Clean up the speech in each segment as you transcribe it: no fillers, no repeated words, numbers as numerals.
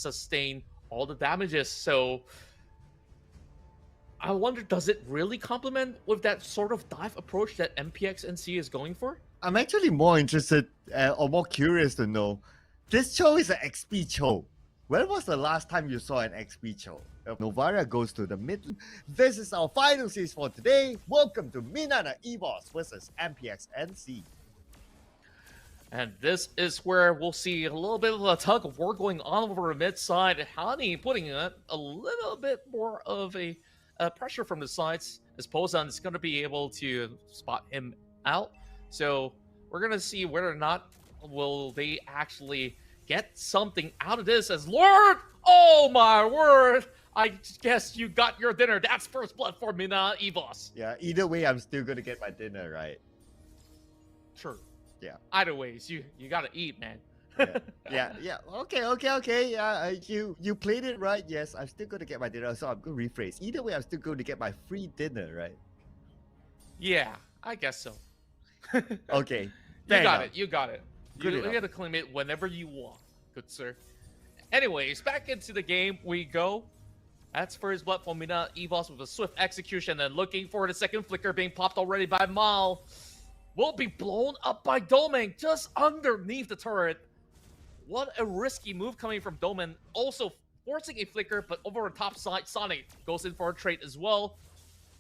sustain all the damages. So I wonder, does it really complement with that sort of dive approach that MPXNC is going for? I'm actually more interested or more curious to know. This show is an XP show. When was the last time you saw an XP show? Novaria goes to the mid. This is our final series for today. Welcome to Minana evos versus MPXNC. And this is where we'll see a little bit of a tug of war going on over the mid side. Hani putting in a little bit more of a pressure from the sides, as Pozan is going to be able to spot him out. So we're going to see whether or not will they actually get something out of this. As Lord, oh my word, I guess you got your dinner. That's first blood for Mnne evos. Yeah, either way, I'm still going to get my dinner, right? Sure. Yeah. Either ways, you got to eat, man. Yeah. Okay. Yeah, you played it right. Yes, I'm still going to get my dinner. So I'm going to rephrase. Either way, I'm still going to get my free dinner, right? Yeah, I guess so. Okay. You got it. You got it. Good you got to claim it whenever you want, good sir. Anyways, back into the game we go. That's first blood for Mnne evos with a swift execution and looking for the second flicker being popped already by Mal. Will be blown up by Domain just underneath the turret. What a risky move coming from Domain. Also forcing a flicker, but over the top side, Sonic goes in for a trade as well.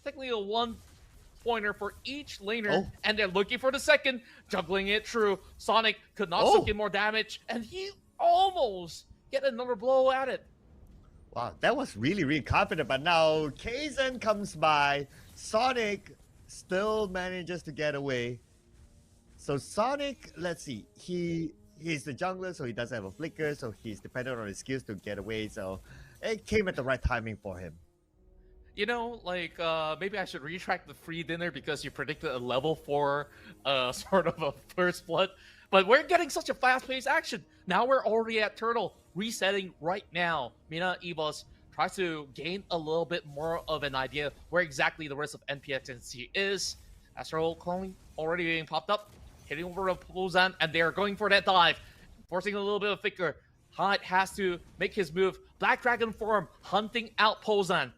Technically a one-pointer for each laner, and they're looking for the second, juggling it through. Sonic could not soak in more damage, and he almost get another blow at it. Wow, that was really confident, but now Kaizen comes by. Sonic still manages to get away. So Sonic, let's see, he's the jungler, so he doesn't have a flicker, so he's dependent on his skills to get away. So it came at the right timing for him. You know, like, maybe I should retract the free dinner because you predicted a level 4 sort of a first blood. But we're getting such a fast-paced action. Now we're already at Turtle, resetting right now. Mnne evos tries to gain a little bit more of an idea where exactly the rest of MPXNC is. Astral clone already being popped up, hitting over to Pozan, and they are going for that dive, forcing a little bit of flicker. Hyde has to make his move. Black Dragon form, hunting out Pozan.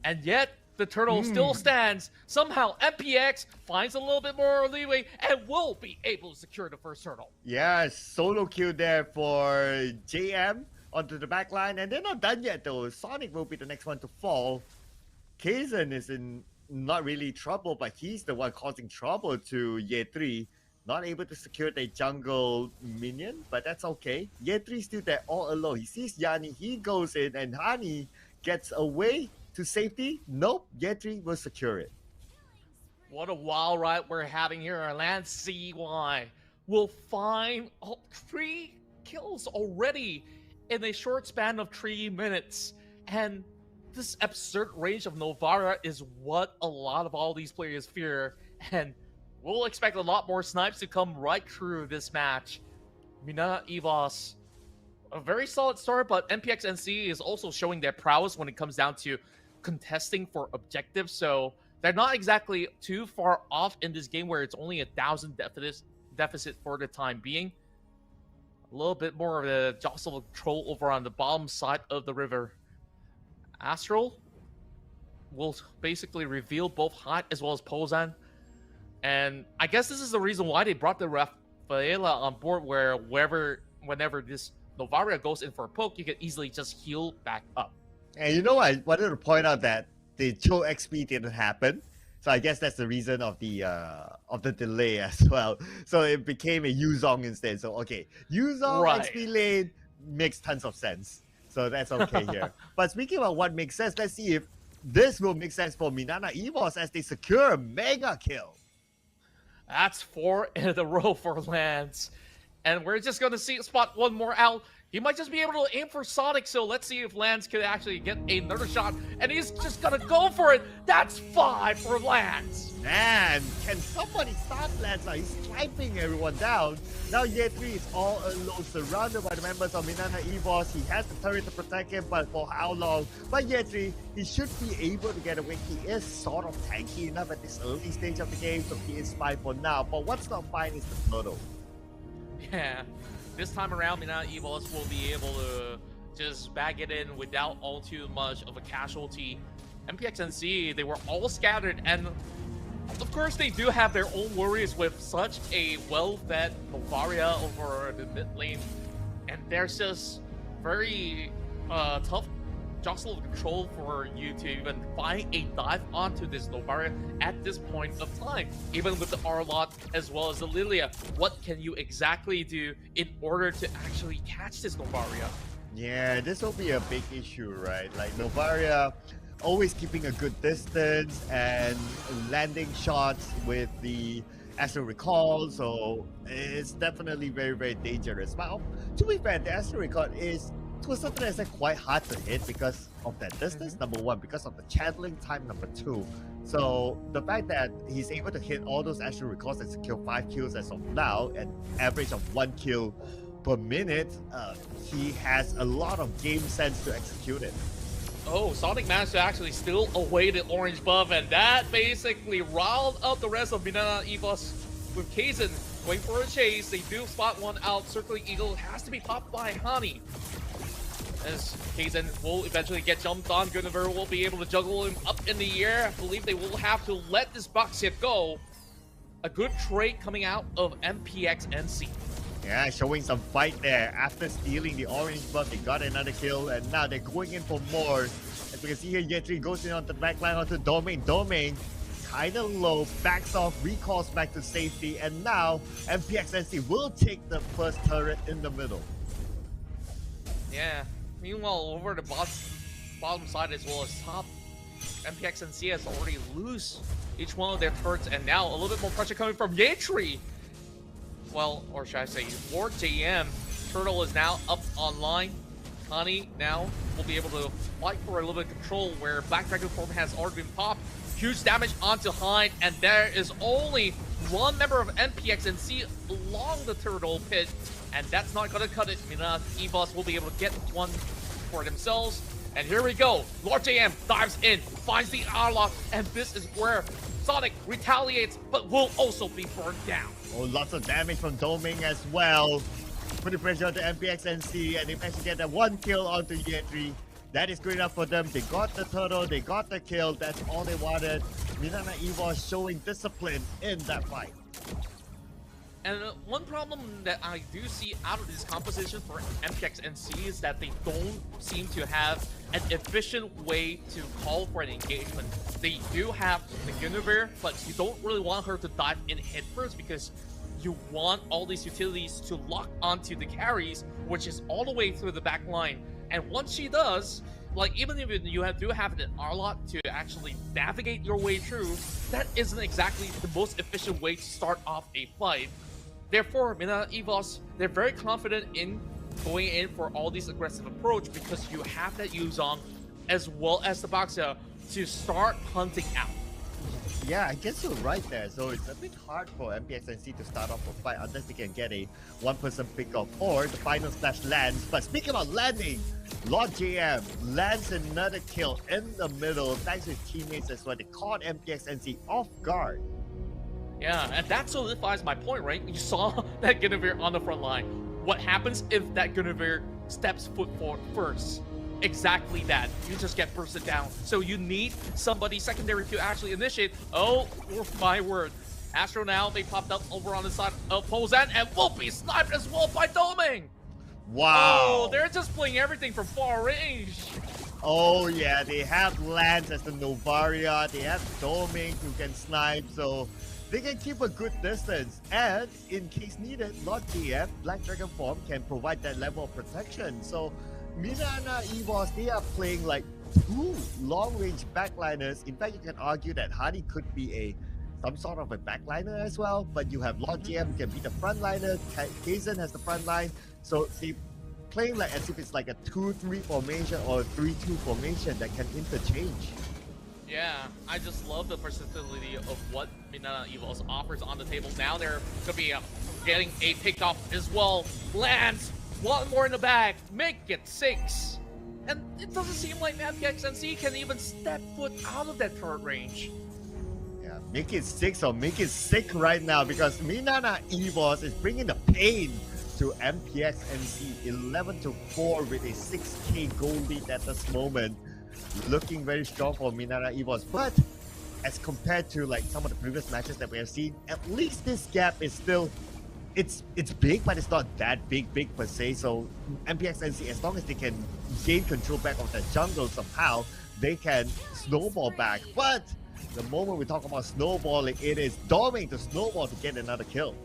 And yet, the turtle still stands. Somehow, MPX finds a little bit more leeway and will be able to secure the first turtle. Yeah, solo kill there for JM onto the back line. And they're not done yet, though. Sonic will be the next one to fall. Kaizen is in not really trouble, but he's the one causing trouble to Ye3. Not able to secure the jungle minion, but that's okay. Ye3 still there all alone. He sees Yanni, he goes in, and Hani gets away to safety. Nope, Ye3 will secure it. What a wild ride we're having here. Our land CY will find 3 kills already in a short span of 3 minutes. And this absurd range of Novaria is what a lot of all these players fear. And we'll expect a lot more snipes to come right through this match. Mnne evos, a very solid start, but MPXNC is also showing their prowess when it comes down to contesting for objectives. So they're not exactly too far off in this game where it's only 1,000 deficit for the time being. A little bit more of a jostle control over on the bottom side of the river. Astral will basically reveal both Hyde as well as Pozan. And I guess this is the reason why they brought the Rafaela on board, where whenever this Novaria goes in for a poke, you can easily just heal back up. And you know, I wanted to point out that the Cho XP didn't happen. So I guess that's the reason of the delay as well. So it became a Yuzong instead. So okay, Yuzong XP lane makes tons of sense. So that's okay here. But speaking about what makes sense, let's see if this will make sense for Minana evos as they secure a mega kill. That's 4 in a row for Lance. And we're just going to spot one more out. He might just be able to aim for Sonic, so let's see if Lance can actually get another shot. And he's just going to go for it. That's 5 for Lance. Man, can somebody stop Lance? He's sniping everyone down. Now Ye3 is all alone, surrounded by the members of Minana evos. He has the turret to protect him, but for how long? But Ye3, he should be able to get away. He is sort of tanky enough at this early stage of the game, so he is fine for now. But what's not fine is the turtle. Yeah. This time around, Mnne evos will be able to just bag it in without all too much of a casualty. MPXNC, they were all scattered, and of course they do have their own worries with such a well-fed Novaria over the mid lane, and there's just very tough jostle of control for you to even find a dive onto this Novaria at this point of time. Even with the Arlot as well as the Lilia, what can you exactly do in order to actually catch this Novaria? Yeah, this will be a big issue, right? Like Novaria always keeping a good distance and landing shots with the Astro Recall, so it's definitely very, very dangerous. But to be fair, the Astro Recall is to a certain extent quite hard to hit because of that distance, number one, because of the channeling time, number two. So the fact that he's able to hit all those Astro Recalls and secure 5 kills as of now, an average of 1 kill per minute, he has a lot of game sense to execute it. Oh, Sonic managed to actually steal away the orange buff, and that basically riled up the rest of Minana evos with Kaizen going for a chase. They do spot one out. Circling Eagle has to be popped by Hani. As Kaizen will eventually get jumped on, Guinevere will be able to juggle him up in the air. I believe they will have to let this box hit go. A good trade coming out of MPXNC. Yeah, showing some fight there. After stealing the orange buff, they got another kill, and now they're going in for more. As we can see here, Yetri goes in onto the backline, onto Domain. Domain, kind of low, backs off, recalls back to safety, and now MPXNC will take the first turret in the middle. Yeah. Meanwhile, over the bottom side as well as top, MPXNC has already lost each one of their turrets, and now a little bit more pressure coming from Yetri. Well, or should I say, Lord JM. Turtle is now up online. Hani now will be able to fight for a little bit of control where Black Dragon form has already been popped. Huge damage onto Hyde, and there is only one member of MPXNC along the turtle pit, and that's not gonna cut it. Minana evos will be able to get one for themselves. And here we go. Lord JM dives in, finds the Arlot, and this is where Sonic retaliates, but will also be burned down. Oh, lots of damage from Doming as well. Putting pressure onto MPXNC, and they managed to get that 1 kill onto Yetri. That is good enough for them. They got the turtle, they got the kill. That's all they wanted. Minana evos showing discipline in that fight. And one problem that I do see out of this composition for MPXNC is that they don't seem to have an efficient way to call for an engagement. They do have the Guinevere, but you don't really want her to dive in head first because you want all these utilities to lock onto the carries, which is all the way through the back line. And once she does, like, even if you do have an Arlot to actually navigate your way through, that isn't exactly the most efficient way to start off a fight. Therefore, Minana evos, they're very confident in going in for all these aggressive approach because you have that Yuzong as well as the Boxer to start hunting out. Yeah, I guess you're right there. So it's a bit hard for MPXNC to start off a fight unless they can get a one-person pick-off or the final slash lands. But speaking about landing, Lord JM lands another kill in the middle thanks to his teammates as well. They caught MPXNC off guard. Yeah, and that solidifies my point, right? You saw that Guinevere on the front line. What happens if that Guinevere steps foot forward first? Exactly that. You just get bursted down. So you need somebody secondary to actually initiate. Oh, my word. Astro now, they popped up over on the side of Pozan and will be sniped as well by Doming. Wow. Oh, they're just playing everything from far range. Oh yeah, they have Lance as the Novaria, they have Doming who can snipe, so they can keep a good distance. And in case needed, Lord GF, Black Dragon form, can provide that level of protection. So Minana evos, they are playing like 2 long-range backliners. In fact, you can argue that Hardy could be some sort of a backliner as well, but you have Lord GM who can be the frontliner, Kaizen has the front line, so they playing like as if it's like a 2-3 formation or a 3-2 formation that can interchange. Yeah, I just love the versatility of what Minana evos offers on the table. Now they're gonna be getting a pick off as well. Lands one more in the bag, make it 6. And it doesn't seem like MPXNC can even step foot out of that turret range. Yeah, make it 6 or make it sick right now because Minana evos is bringing the pain to MPXNC 11-4 with a 6k goal lead at this moment. Looking very strong for Minana evos, but as compared to like some of the previous matches that we have seen, at least this gap is still it's big, but it's not that big per se. So MPXNC, as long as they can gain control back of the jungle somehow, they can snowball back. But the moment we talk about snowballing, it is Doming to snowball to get another kill.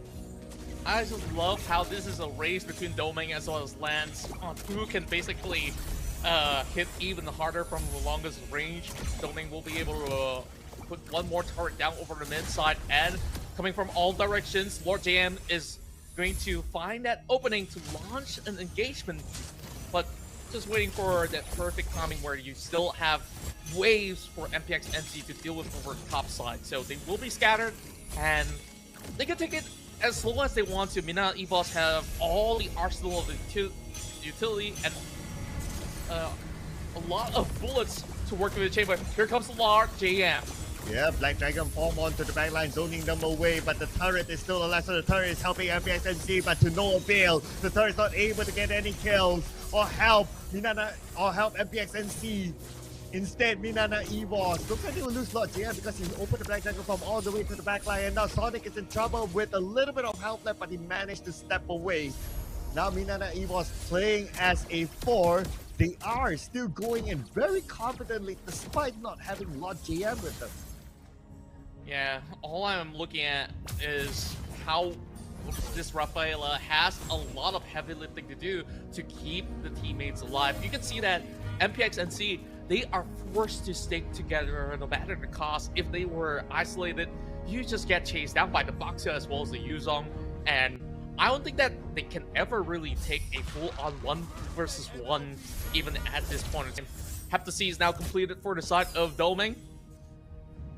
I just love how this is a race between Doming as well as Lance on who can basically hit even harder from the longest range. Doming will be able to put one more turret down over the mid side, and coming from all directions, Lord JM is going to find that opening to launch an engagement, but just waiting for that perfect timing where you still have waves for MPXNC to deal with over top side. So they will be scattered, and they can take it as slow as they want to. Minana evos have all the arsenal of the utility and a lot of bullets to work with the chamber. Here comes the Lord JM. Yeah, Black Dragon form onto the backline, zoning them away, but the turret is still alive, so the turret is helping MPXNC, but to no avail. The turret is not able to get any kills or help Minana or help MPXNC. Instead, Minana evos looks like they will lose Lord JM because he opened the Black Dragon form all the way to the backline, and now Sonic is in trouble with a little bit of health left, but he managed to step away. Now Minana evos playing as a 4. They are still going in very confidently despite not having Lord JM with them. Yeah, all I'm looking at is how this Rafaela has a lot of heavy lifting to do to keep the teammates alive. You can see that MPXNC, they are forced to stick together no matter the cost. If they were isolated, you just get chased down by the Boxer as well as the Yuzong, and I don't think that they can ever really take a full-on 1 versus 1 even at this point. Have to see is now completed for the side of Doming.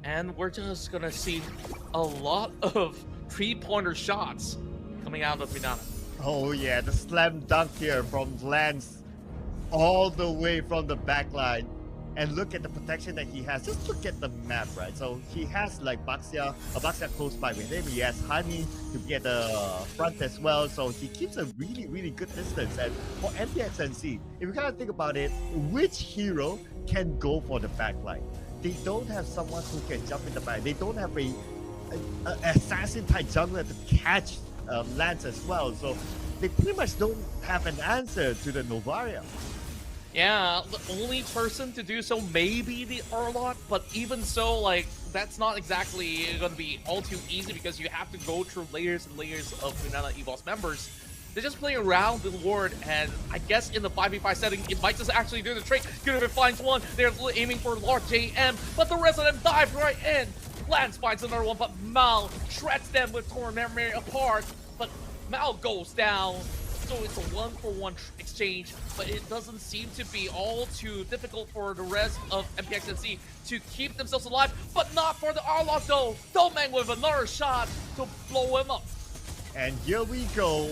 And we're just gonna see a lot of 3-pointer shots coming out of Minana. Oh yeah, the slam dunk here from Lance all the way from the backline. And look at the protection that he has. Just look at the map, right? So he has like Baxia close by with him. He has Honey to be at the front as well. So he keeps a really good distance. And for MPXNC, if you kind of think about it, which hero can go for the backline? They don't have someone who can jump in the back. They don't have a assassin type jungler to catch Lance as well. So they pretty much don't have an answer to the Novaria. Yeah, the only person to do so may be the Arlot, but even so, like, that's not exactly going to be all too easy because you have to go through layers and layers of Minana evos members. They're just playing around the Lord, and I guess in the 5v5 setting, it might just actually do the trick. Good if it finds one, they're aiming for Lord JM, but the rest of them dive right in. Lance finds another one, but Mal shreds them with Torn Memory apart, but Mal goes down. So it's a 1-for-1 exchange, but it doesn't seem to be all too difficult for the rest of MPXNC to keep themselves alive, but not for the Arlot though. Doming with another shot to blow him up. And here we go.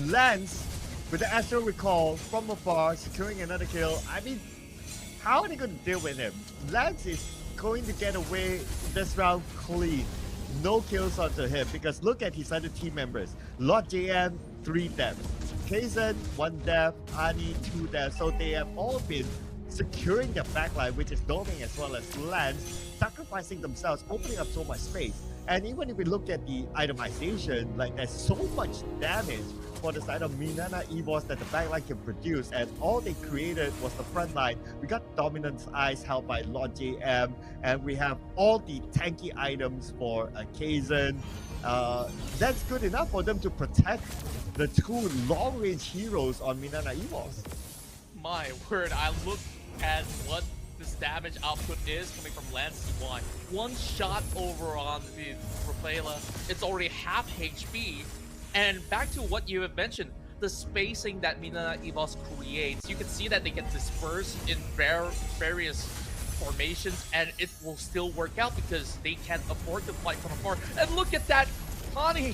Lance with the Astral Recall from afar, securing another kill. I mean, how are they going to deal with him? Lance is going to get away this round clean. No kills onto him because look at his other team members. Lord JM, 3 deaths. Kaizen, 1 death. Ani, 2 deaths. So they have all been securing their backline, which is Doming as well as Lance, sacrificing themselves, opening up so much space. And even if we look at the itemization, like there's so much damage for the side of Minana evos that the backline can produce, and all they created was the front line. We got Dominance Eyes helped by Lord JM, and we have all the tanky items for Kaizen. That's good enough for them to protect the 2 long-range heroes on Minana evos. My word, I look at what this damage output is coming from Lance CY. 1 shot over on the Rafaela, it's already half HP. And back to what you have mentioned, the spacing that Minana evos creates, you can see that they get dispersed in various formations, and it will still work out because they can't afford to fight from afar. And look at that, Connie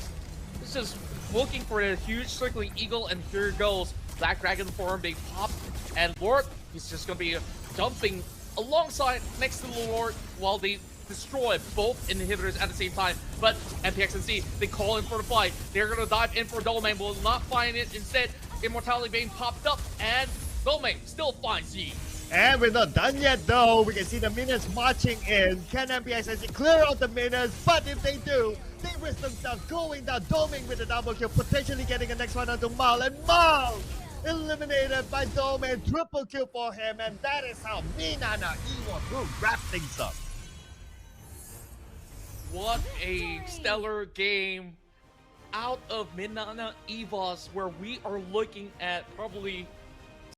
is just looking for a huge circling eagle, and here goes Black Dragon form being popped, and Lord, he's just gonna be jumping alongside next to the Lord while they destroy both inhibitors at the same time. But MPXNC, they call in for the fight. They're gonna dive in for Domain, will not find it. Instead, Immortality Vein popped up, and Domain still finds Yi. And we're not done yet though. We can see the minions marching in. Can MPXNC clear out the minions? But if they do, they risk themselves going down, Domain with a double kill, potentially getting the next one onto Mal. And Mal eliminated by Domain. Triple kill for him. And that is how Minana evos will wrap things up. What a stellar game out of Minana evos, where we are looking at probably